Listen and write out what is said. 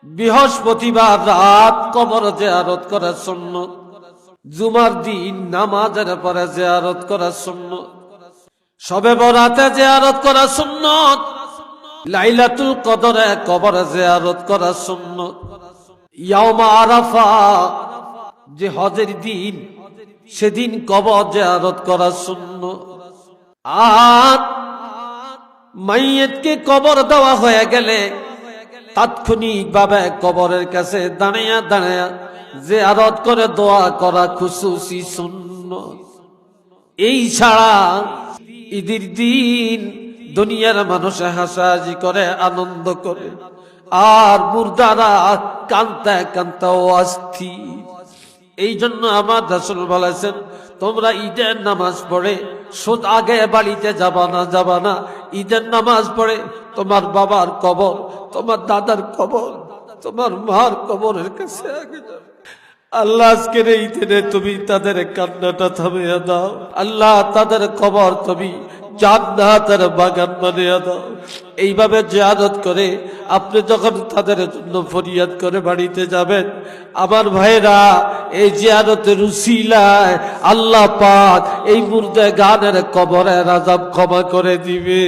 বৃহস্পতিবার রাত কবর জিয়ারত করা সুন্নাত, জুমার দিন নামাজের পরে জিয়ারত করা সুন্নাত, শবে বরাতে জিয়ারত করা সুন্নাত, লাইলাতুল কদরে কবর জিয়ারত করা সুন্নাত, ইয়াউম আরাফা যে হজের দিন সেদিন কবর জিয়ারত করা সুন্নাত। আর মাইয়িতকে কবর দেওয়া হয়ে গেলে তাৎক্ষণিকভাবে কবরের কাছে দাঁড়িয়ে দাঁড়িয়ে জিয়ারত করে দোয়া করা খুশুসি সুন্নাত। এই ছাড়া ঈদের দিন দুনিয়ার মানুষ হাসাহাসি করে, আনন্দ করে, আর মুর্দারা কান্তা কান্তা অস্থির। এই জন্য আমার রাসূল বলেছেন, তোমরা ঈদের নামাজ পড়ে সুদ আগে বাড়িতে যাবা না, ঈদের নামাজ পড়ে তোমার বাবার কবর, তোমার দাদার কবর, তোমার মার কবরের কাছে আগে যাবে। আল্লাহ আজকের এই দিনে তুমি তাদের কান্নাটা থামিয়ে দাও। আল্লাহ তাদের কবর তুমি জান্নাতের বাগান বানিয়ে দাও। এইভাবে জিয়ারত করে আপনি যখন তাদের জন্য ফরিয়াদ করে বাড়িতে যাবেন, আমার ভাইরা, এই জিয়ারতের উসিলায় আল্লাহ পাক এই মুর্দাগানের কবরের আযাব ক্ষমা করে দিবে।